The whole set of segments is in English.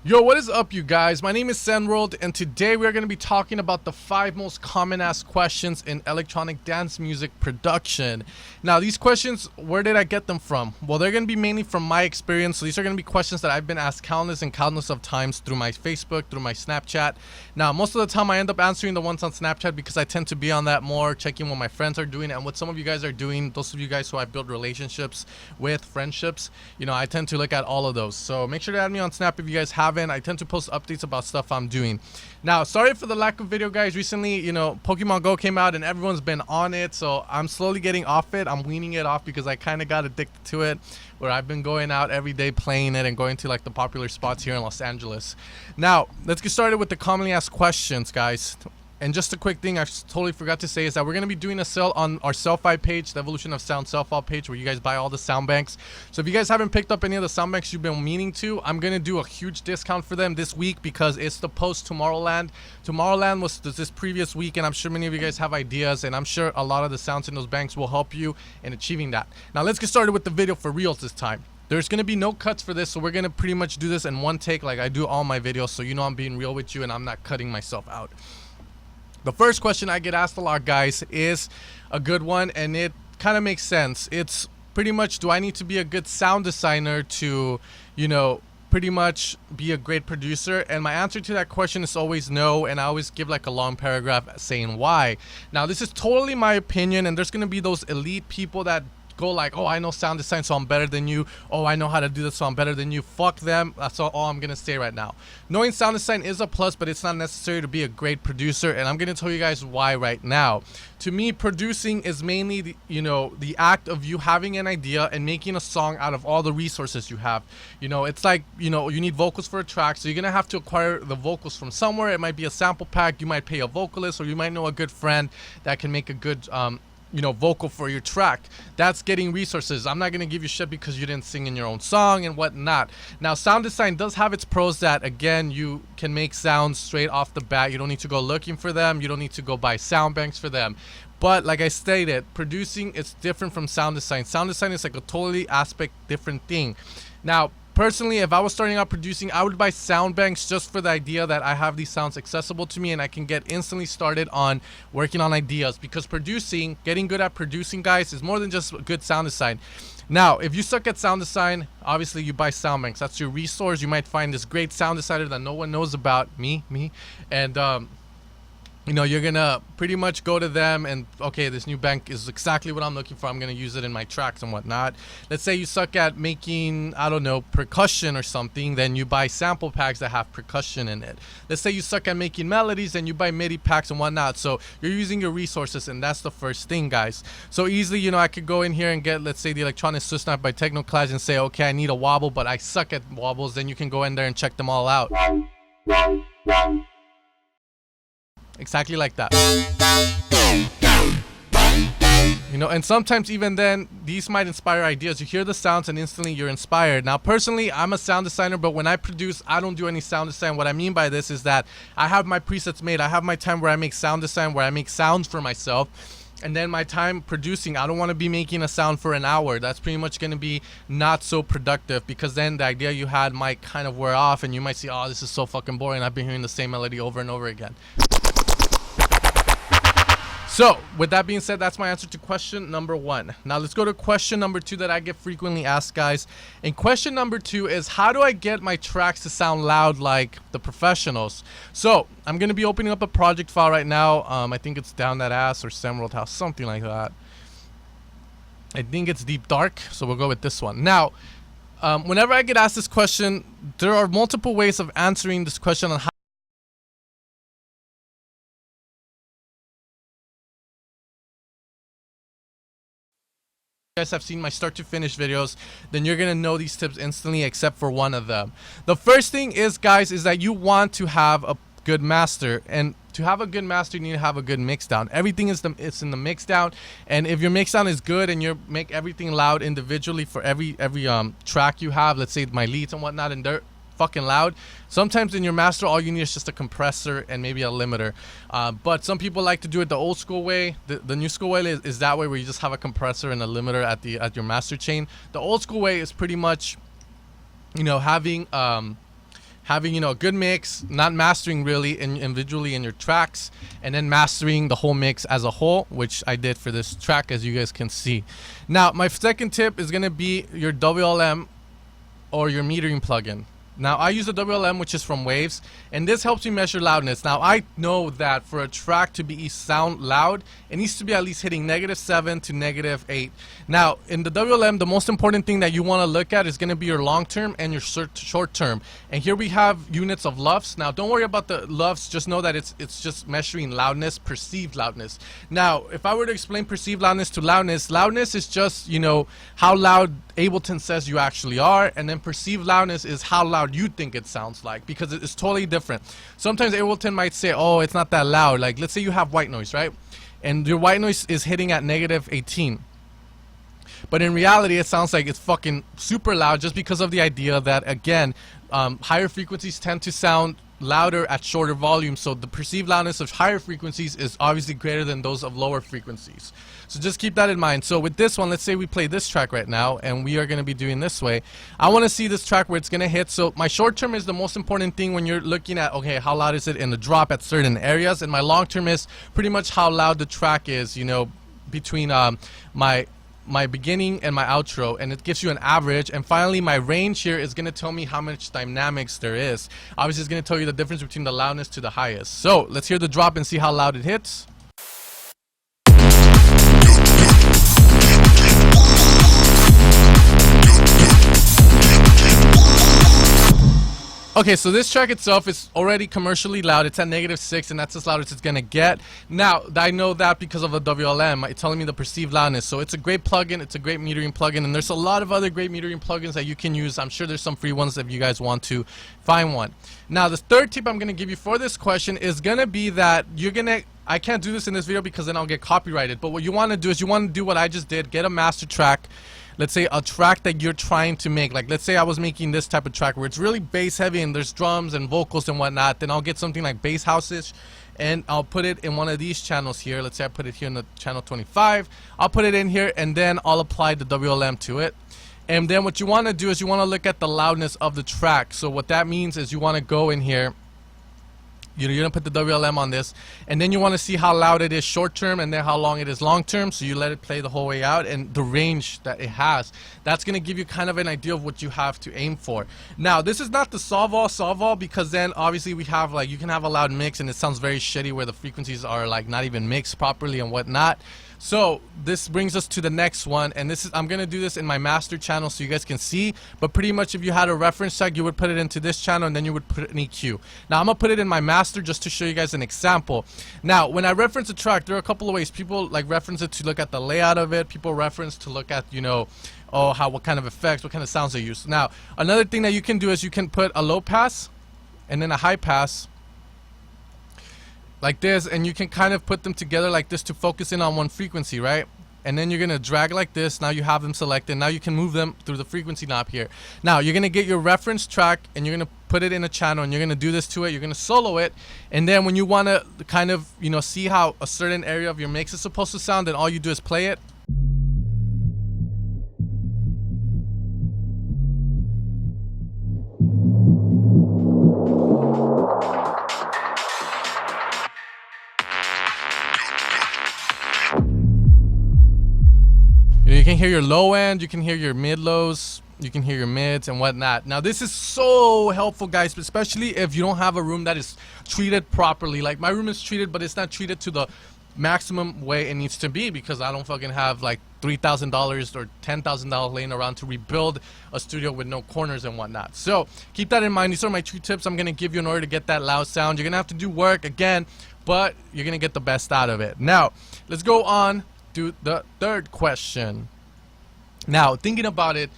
Yo, what is up, you guys? My name is Senworld, and today we are going to be talking about the 5 most common asked questions in electronic dance music production. Now, these questions, where did I get them from? Well, they're going to be mainly from my experience. So these are going to be questions that I've been asked countless and countless of times through my Facebook, through my Snapchat. Now, most of the time I end up answering the ones on Snapchat because I tend to be on that more, checking what my friends are doing and what some of you guys are doing. Those of you guys who I build relationships with, friendships, I tend to look at all of those. So make sure to add me on Snap if you guys haven't. I tend to post updates about stuff I'm doing. Now, sorry for the lack of video, guys. Recently, Pokemon Go came out and everyone's been on it, so I'm slowly getting off it. I'm weaning it off because I kind of got addicted to it, where I've been going out every day playing it and going to like the popular spots here in Los Angeles. Now, let's get started with the commonly asked questions, guys. And just a quick thing I totally forgot to say is that we're going to be doing a sale on our Sell-Fi page, the Evolution of Sound Sell-Fi page, where you guys buy all the sound banks. So if you guys haven't picked up any of the sound banks you've been meaning to, I'm going to do a huge discount for them this week because it's the post Tomorrowland. Tomorrowland was this previous week, and I'm sure many of you guys have ideas, and I'm sure a lot of the sounds in those banks will help you in achieving that. Now let's get started with the video for reals this time. There's going to be no cuts for this, so we're going to pretty much do this in one take like I do all my videos, so you know I'm being real with you and I'm not cutting myself out. The first question I get asked a lot, guys, is a good one, and it kind of makes sense. It's pretty much, do I need to be a good sound designer to, pretty much be a great producer? And my answer to that question is always no, and I always give like a long paragraph saying why. Now, this is totally my opinion, and there's going to be those elite people that go like, oh, I know sound design, so I'm better than you. Oh, I know how to do this, so I'm better than you. Fuck them. That's all I'm gonna say right now. Knowing sound design is a plus, but it's not necessary to be a great producer, and I'm gonna tell you guys why right now. To me, producing is mainly the act of you having an idea and making a song out of all the resources you have. It's like, you need vocals for a track, so you're gonna have to acquire the vocals from somewhere. It might be a sample pack, you might pay a vocalist, or you might know a good friend that can make a good vocal for your track. That's getting resources. I'm not going to give you shit because you didn't sing in your own song and whatnot. Now, sound design does have its pros that, again, you can make sounds straight off the bat. You don't need to go looking for them. You don't need to go buy sound banks for them. But like I stated, producing is different from sound design. Sound design is like a totally different thing. Now, personally, if I was starting out producing, I would buy sound banks just for the idea that I have these sounds accessible to me and I can get instantly started on working on ideas. Because getting good at producing, guys, is more than just good sound design. Now, if you suck at sound design, obviously you buy sound banks. That's your resource. You might find this great sound designer that no one knows about, me, and you're gonna pretty much go to them and, okay, this new bank is exactly what I'm looking for. I'm gonna use it in my tracks and whatnot. Let's say you suck at making, I don't know, percussion or something, then you buy sample packs that have percussion in it. Let's say you suck at making melodies, and you buy MIDI packs and whatnot. So you're using your resources, and that's the first thing, guys. So easily, I could go in here and get, let's say, the Electronic Snap by Technoclash and say, okay, I need a wobble, but I suck at wobbles. Then you can go in there and check them all out. Exactly like that. And sometimes even then, these might inspire ideas. You hear the sounds and instantly you're inspired. Now, personally, I'm a sound designer, but when I produce, I don't do any sound design. What I mean by this is that I have my presets made. I have my time where I make sound design, where I make sounds for myself. And then my time producing, I don't want to be making a sound for an hour. That's pretty much going to be not so productive, because then the idea you had might kind of wear off and you might see, oh, this is so fucking boring. I've been hearing the same melody over and over again. So, with that being said, that's my answer to question number 1. Now, let's go to question number 2 that I get frequently asked, guys. And question number 2 is, how do I get my tracks to sound loud like the professionals? So, I'm going to be opening up a project file right now. I think it's Down That Ass or Emerald House, something like that. I think it's Deep Dark, so we'll go with this one. Now, whenever I get asked this question, there are multiple ways of answering this question on how you guys have seen my start to finish videos, then you're gonna know these tips instantly, except for one of them. The first thing is, guys, is that you want to have a good master, and to have a good master, you need to have a good mix down. Everything is in the mix down, and if your mix down is good and you make everything loud individually for every track you have, let's say my leads and whatnot, and they're fucking loud. Sometimes in your master, all you need is just a compressor and maybe a limiter. But some people like to do it the old school way. The new school way is that way, where you just have a compressor and a limiter at your master chain. The old school way is pretty much, having having, you know, a good mix, not mastering really individually in your tracks, and then mastering the whole mix as a whole, which I did for this track, as you guys can see. Now, my second tip is gonna be your WLM or your metering plugin. Now, I use the WLM, which is from Waves, and this helps me measure loudness. Now, I know that for a track to be sound loud, it needs to be at least hitting -7 to -8. Now, in the WLM, the most important thing that you want to look at is going to be your long term and your short term. And here we have units of LUFS. Now, don't worry about the LUFS. Just know that it's just measuring loudness, perceived loudness. Now, if I were to explain perceived loudness to loudness, loudness is just, you know, how loud Ableton says you actually are, and then perceived loudness is how loud you think it sounds like, because it's totally different. Sometimes Ableton might say, oh, it's not that loud. Like, let's say you have white noise, right? And your white noise is hitting at -18. But in reality, it sounds like it's fucking super loud, just because of the idea that, again, higher frequencies tend to sound louder at shorter volumes, so the perceived loudness of higher frequencies is obviously greater than those of lower frequencies. So just keep that in mind. So with this one, let's say we play this track right now, and we are going to be doing this way. I want to see this track where it's going to hit. So my short term is the most important thing when you're looking at, okay, how loud is it in the drop at certain areas, and my long term is pretty much how loud the track is, you know, between my beginning and my outro, and it gives you an average. And finally, my range here is going to tell me how much dynamics there is. Obviously, it's going to tell you the difference between the loudness to the highest. So let's hear the drop and see how loud it hits. Okay, so this track itself is already commercially loud. It's at -6, and that's as loud as it's gonna get. Now, I know that because of the WLM. It's telling me the perceived loudness. So it's a great plugin. It's a great metering plugin, and there's a lot of other great metering plugins that you can use. I'm sure there's some free ones if you guys want to find one. Now, the third tip I'm gonna give you for this question is gonna be that I can't do this in this video because then I'll get copyrighted. But what you want to do is you want to do what I just did. Get a master track. Let's say a track that you're trying to make. Like, let's say I was making this type of track where it's really bass heavy and there's drums and vocals and whatnot. Then I'll get something like bass house-ish, and I'll put it in one of these channels here. Let's say I put it here in the channel 25. I'll put it in here, and then I'll apply the WLM to it. And then what you want to do is you want to look at the loudness of the track. So what that means is you want to go in here. You're going to put the WLM on this, and then you want to see how loud it is short term and then how long it is long term. So you let it play the whole way out, and the range that it has. That's going to give you kind of an idea of what you have to aim for. Now, this is not the solve all, because then obviously we have, like, you can have a loud mix and it sounds very shitty where the frequencies are like not even mixed properly and whatnot. So this brings us to the next one, and this is, I'm gonna do this in my master channel so you guys can see. But pretty much if you had a reference tag, you would put it into this channel, and then you would put an EQ. Now I'm gonna put it in my master just to show you guys an example. Now when I reference a track, there are a couple of ways. People like reference it to look at the layout of it. People reference to look at, you know, oh, what kind of effects, what kind of sounds they use. Now another thing that you can do is you can put a low pass and then a high pass like this, and you can kind of put them together like this to focus in on one frequency, right? And then you're gonna drag like this. Now you have them selected. Now you can move them through the frequency knob here. Now you're gonna get your reference track, and you're gonna put it in a channel, and you're gonna do this to it. You're gonna solo it, and then when you wanna kind of, you know, see how a certain area of your mix is supposed to sound, then all you do is play it. You can hear your low end, you can hear your mid lows, you can hear your mids and whatnot. Now this is so helpful, guys, especially if you don't have a room that is treated properly. Like my room is treated, but it's not treated to the maximum way it needs to be, because I don't fucking have like $3,000 or $10,000 laying around to rebuild a studio with no corners and whatnot. So keep that in mind. These are my 2 tips I'm gonna give you in order to get that loud sound. You're gonna have to do work again, but you're gonna get the best out of it. Now let's go on to the third question. Now, thinking about it,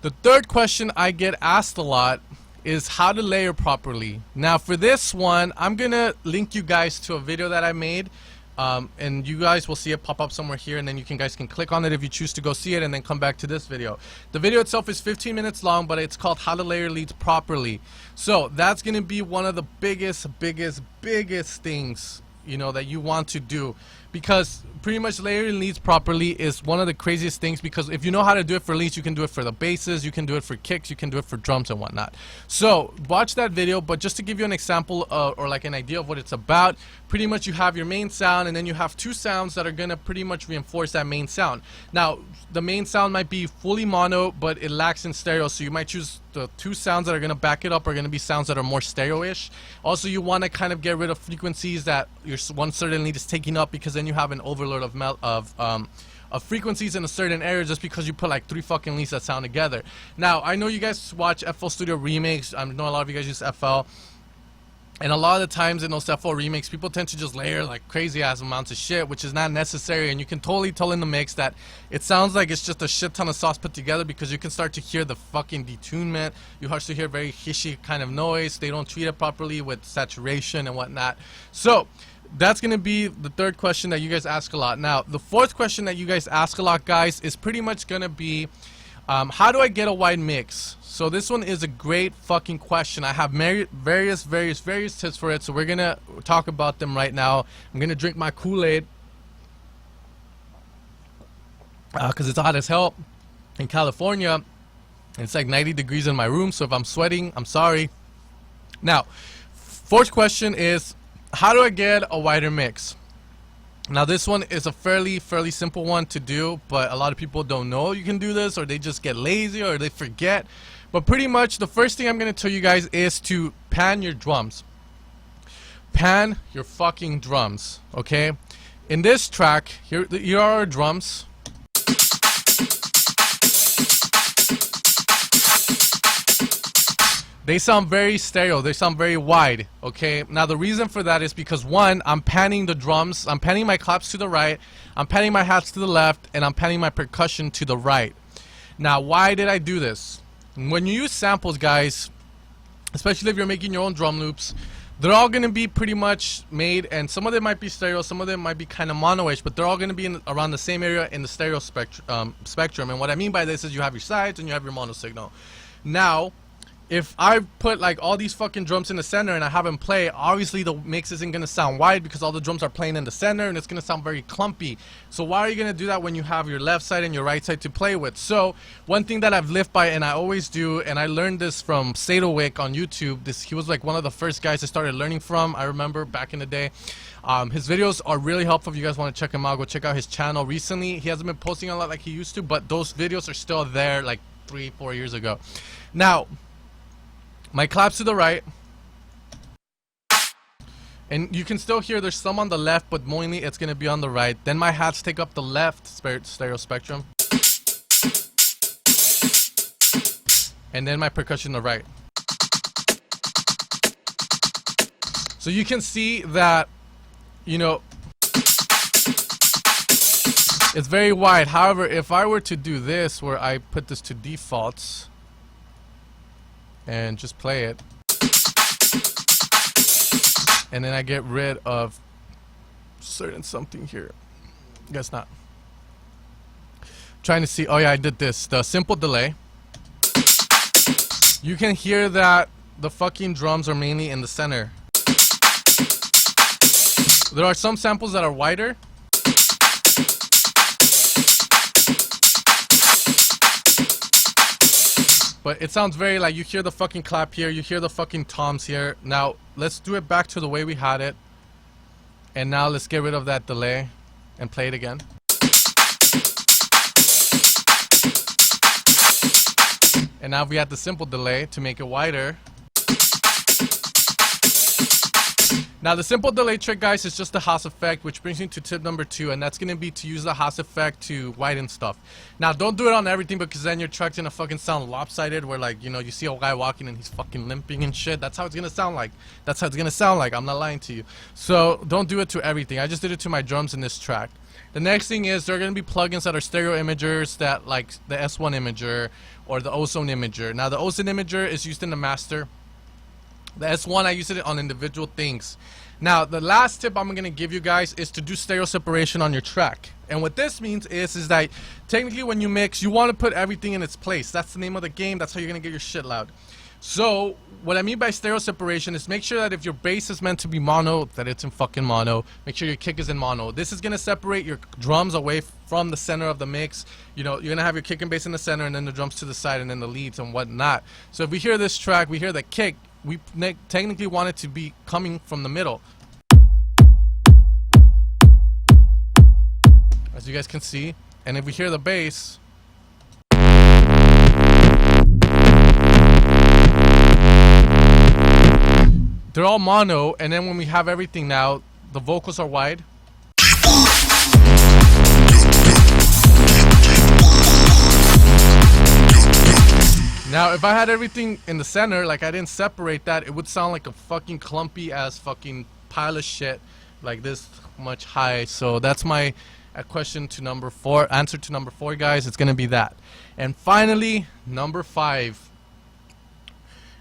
the third question I get asked a lot is how to layer properly. Now, for this one, I'm gonna link you guys to a video that I made, and you guys will see it pop up somewhere here, and then you guys can click on it if you choose to go see it, and then come back to this video. The video itself is 15 minutes long, but it's called How to Layer Leads Properly. So that's gonna be one of the biggest things, you know, that you want to do, because pretty much layering leads properly is one of the craziest things, because if you know how to do it for leads, you can do it for the basses, you can do it for kicks, you can do it for drums and whatnot. So watch that video, but just to give you an example or like an idea of what it's about, pretty much you have your main sound, and then you have two sounds that are gonna pretty much reinforce that main sound. Now the main sound might be fully mono, but it lacks in stereo, so you might choose the two sounds that are gonna back it up are gonna be sounds that are more stereo-ish. Also, you want to kind of get rid of frequencies that your one certain lead is taking up, because then you have an overload of frequencies in a certain area just because you put like 3 fucking leads that sound together. Now I know you guys watch FL Studio Remix. I know a lot of you guys use FL. And a lot of the times in those FL remakes, people tend to just layer like crazy ass amounts of shit, which is not necessary. And you can totally tell in the mix that it sounds like it's just a shit ton of sauce put together, because you can start to hear the fucking detunement. You start to hear very hishy kind of noise. They don't treat it properly with saturation and whatnot. So that's going to be the third question that you guys ask a lot. Now, the fourth question that you guys ask a lot, guys, is pretty much going to be, how do I get a wide mix? So this one is a great fucking question. I have various tips for it, so we're gonna talk about them right now. I'm gonna drink my Kool-Aid because it's hot as hell in California. It's like 90 degrees in my room, so if I'm sweating, I'm sorry. Now, fourth question is, how do I get a wider mix? Now this one is a fairly simple one to do, but a lot of people don't know you can do this, or they just get lazy, or they forget. But pretty much the first thing I'm going to tell you guys is to pan your drums. Pan your fucking drums, okay? In this track, here are our drums. They sound very stereo, they sound very wide, okay? Now the reason for that is because, one, I'm panning the drums, I'm panning my claps to the right, I'm panning my hats to the left, and I'm panning my percussion to the right. Now why did I do this? When you use samples, guys, especially if you're making your own drum loops, they're all going to be pretty much made, and some of them might be stereo, some of them might be kind of mono-ish, but they're all going to be around the same area in the stereo spectrum. And what I mean by this is you have your sides and you have your mono signal. Now, if I put like all these fucking drums in the center and I have them play, obviously the mix isn't going to sound wide because all the drums are playing in the center, and it's going to sound very clumpy. So why are you going to do that when you have your left side and your right side to play with? So one thing that I've lived by, and I always do, and I learned this from Sadowick on YouTube. He was like one of the first guys I started learning from, I remember back in the day. His videos are really helpful. If you guys want to check him out, go check out his channel. Recently he hasn't been posting a lot like he used to, but those videos are still there like 3-4 years ago. Now my claps to the right, and you can still hear there's some on the left, but mainly it's going to be on the right. Then my hats take up the left stereo spectrum, and then my percussion the right. So you can see that, you know, it's very wide. However, if I were to do this, where I put this to defaults and just play it, and then I get rid of certain something here, guess not, trying to see, oh yeah, I did this, the simple delay. You can hear that the fucking drums are mainly in the center. There are some samples that are wider, but it sounds very like, you hear the fucking clap here, you hear the fucking toms here. Now let's do it back to the way we had it, and now let's get rid of that delay and play it again. And now we add the simple delay to make it wider. Now the simple delay trick, guys, is just the Haas effect, which brings me to tip number 2, and that's going to be to use the Haas effect to widen stuff. Now don't do it on everything, because then your track's going to fucking sound lopsided, where like, you know, you see a guy walking and he's fucking limping and shit. That's how it's going to sound like. That's how it's going to sound like. I'm not lying to you. So don't do it to everything. I just did it to my drums in this track. The next thing is, there are going to be plugins that are stereo imagers, that like the S1 imager or the Ozone imager. Now the Ozone imager is used in the master. The S1, I use it on individual things. Now the last tip I'm going to give you guys is to do stereo separation on your track. And what this means is that technically when you mix, you want to put everything in its place. That's the name of the game. That's how you're going to get your shit loud. So what I mean by stereo separation is make sure that if your bass is meant to be mono, that it's in fucking mono. Make sure your kick is in mono. This is gonna separate your drums away from the center of the mix. You know, you're gonna have your kick and bass in the center, and then the drums to the side, and then the leads and whatnot. So if we hear this track, we hear the kick. We technically want it to be coming from the middle. As you guys can see. And if we hear the bass, they're all mono, and then when we have everything now, the vocals are wide. Now, if I had everything in the center, like I didn't separate that, it would sound like a fucking clumpy ass fucking pile of shit, like this much high. So that's my question to number 4. Answer to number 4, guys. It's gonna be that. And finally, number 5.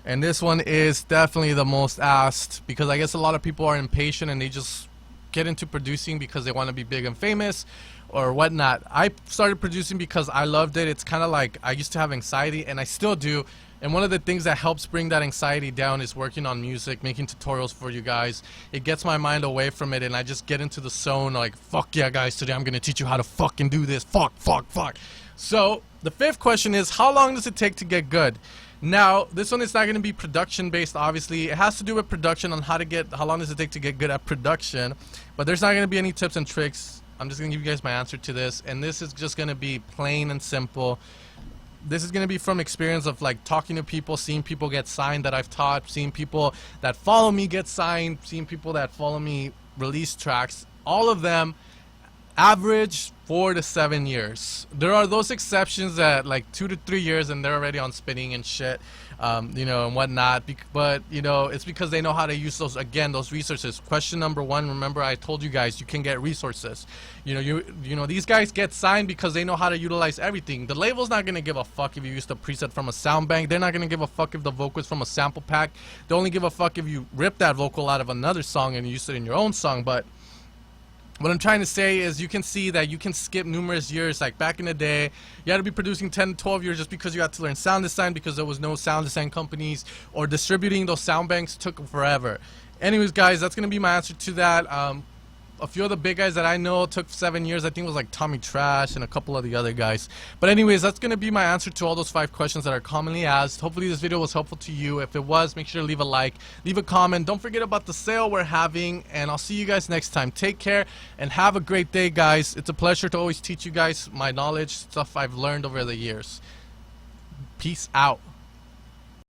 And this one is definitely the most asked, because I guess a lot of people are impatient and they just get into producing because they want to be big and famous or whatnot. I started producing because I loved it. It's kind of like I used to have anxiety, and I still do. And one of the things that helps bring that anxiety down is working on music, making tutorials for you guys. It gets my mind away from it, and I just get into the zone like, fuck yeah, guys, today I'm going to teach you how to fucking do this. Fuck. So the 5th question is, how long does it take to get good? Now, this one is not going to be production based, obviously. It has to do with production, on how long does it take to get good at production. But there's not going to be any tips and tricks. I'm just going to give you guys my answer to this. And this is just going to be plain and simple. This is going to be from experience of like talking to people, seeing people get signed that I've taught, seeing people that follow me get signed, seeing people that follow me release tracks. All of them average 4 to 7 years. There are those exceptions that like 2 to 3 years and they're already on spinning and shit, you know, and whatnot. But you know, it's because they know how to use those, again, those resources. Question number 1, remember I told you guys you can get resources. You know these guys get signed because they know how to utilize everything. The label's not gonna give a fuck if you use the preset from a sound bank. They're not gonna give a fuck if the vocal is from a sample pack. They only give a fuck if you rip that vocal out of another song and use it in your own song. But what I'm trying to say is you can see that you can skip numerous years. Like back in the day, you had to be producing 10 to 12 years just because you had to learn sound design, because there was no sound design companies, or distributing those sound banks took forever. Anyways, guys, that's going to be my answer to that. A few of the big guys that I know took 7 years. I think it was like Tommy Trash and a couple of the other guys. But anyways, that's going to be my answer to all those 5 questions that are commonly asked. Hopefully this video was helpful to you. If it was, make sure to leave a like, leave a comment. Don't forget about the sale we're having, and I'll see you guys next time. Take care and have a great day, guys. It's a pleasure to always teach you guys my knowledge, stuff I've learned over the years. Peace out.